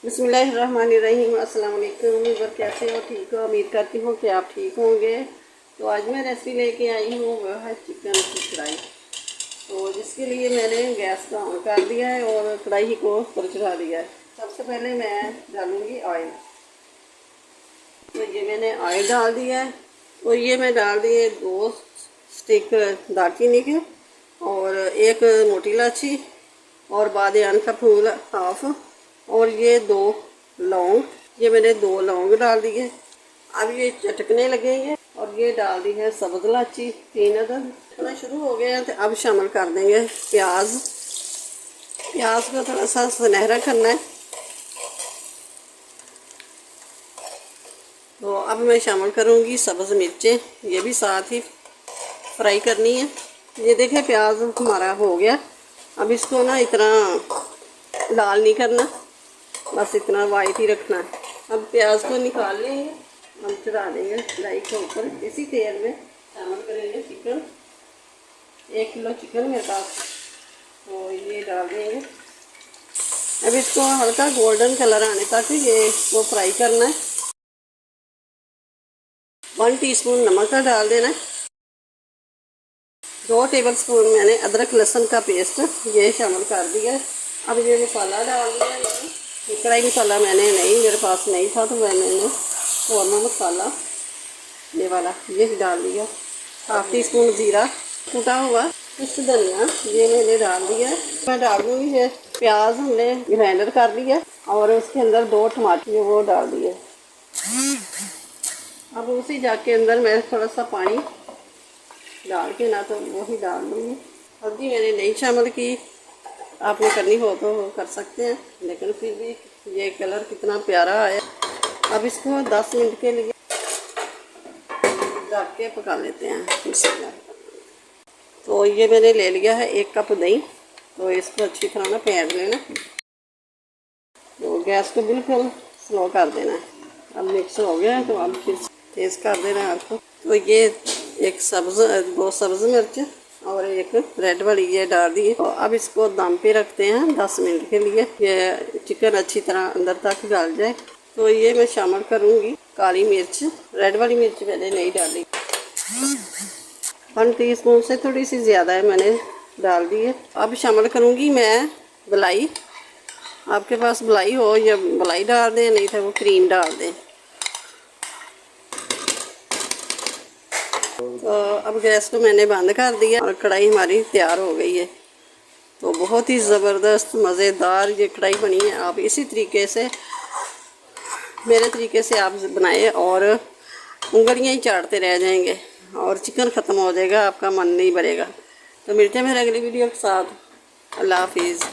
बिस्मिल्लाहिर्रहमानिर्रहीम। अस्सलाम वालेकुम। उम्मीद कैसे हो? ठीक हो? उम्मीद करती हूँ कि आप ठीक होंगे। तो आज मैं रेसिपी लेके आई हूँ, वह है चिकन की कढ़ाई। तो जिसके लिए मैंने गैस का ऑन कर दिया है और कढ़ाई को ऊपर चढ़ा दिया है। सबसे पहले मैं डालूँगी ऑयल। तो ये मैंने ऑयल डाल दिया है और ये मैं डाल दिए 2 स्टिक दालचीनी के और 1 मोटी इलायची और बादियान का फूल हाफ और ये 2 लौंग। ये मैंने 2 लौंग डाल दिए। अब ये चटकने लगेंगे और ये डाल दी है सब्ज़ इलायची 3 अदद। चटकना शुरू हो गया है तो अब शामिल कर देंगे प्याज। प्याज को थोड़ा सा सुनहरा करना है। तो अब मैं शामिल करूँगी सब्ज़ मिर्चें, ये भी साथ ही फ्राई करनी है। ये देखें प्याज हमारा हो गया। अब इसको ना इतना लाल नहीं करना, बस इतना वाइट ही रखना है। अब प्याज को निकाल लेंगे, हम चढ़ा देंगे कढ़ाई के ऊपर। इसी तेल में शामिल करेंगे चिकन। 1 किलो चिकन मेरे पास, तो ये डाल देंगे। अब इसको हल्का गोल्डन कलर आने तक ये इसको फ्राई करना है। 1 टीस्पून नमक का डाल देना है। 2 टेबलस्पून मैंने अदरक लहसुन का पेस्ट ये शामिल कर दिया है। अब ये मसाला डाल दिया है। कढ़ाई मसाला मैंने मेरे पास नहीं था, तो मैंने कौरमा मसाला ये वाला ये डाल दिया। 1/2 टीस्पून ज़ीरा कूटा हुआ, कुछ धनिया ये मैंने डाल दिया। मैं डाल दूँगी ये प्याज हमने ग्राइंडर कर लिया और उसके अंदर 2 टमाटर वो डाल दिए। अब उसी जाग के अंदर मैं थोड़ा सा पानी डाल के ना तो वो ही डाल दूँगी। हल्दी मैंने नहीं शामिल की, आपने करनी हो तो कर सकते हैं, लेकिन फिर भी ये कलर कितना प्यारा आया। अब इसको 10 मिनट के लिए ढक के पका लेते हैं। तो ये मैंने ले लिया है 1 कप दही। तो इसको अच्छी तरह ना फेंट लेना। तो गैस को बिल्कुल स्लो कर देना है। अब मिक्स हो गया है तो अब फिर तेज़ कर देना है आपको। तो ये 2 सब्ज़ मिर्च और 1 रेड वाली ये डाल दी। तो अब इसको दम पे रखते हैं 10 मिनट के लिए। ये चिकन अच्छी तरह अंदर तक गल जाए। तो ये मैं शामिल करूँगी काली मिर्च। रेड वाली मिर्च मैंने नहीं डाली। 1 टीस्पून से थोड़ी सी ज़्यादा है मैंने डाल दी है। अब शामिल करूँगी मैं मलाई। आपके पास मलाई हो या मलाई डाल दें, नहीं तो वो क्रीम डाल दें। तो अब गैस को मैंने बंद कर दिया और कढ़ाई हमारी तैयार हो गई है। तो बहुत ही ज़बरदस्त मज़ेदार ये कढ़ाई बनी है। आप इसी तरीके से मेरे तरीके से आप बनाए और उंगलियां ही चाटते रह जाएंगे और चिकन ख़त्म हो जाएगा, आपका मन नहीं भरेगा। तो मिलते हैं मेरे अगली वीडियो के साथ। अल्लाह हाफिज़।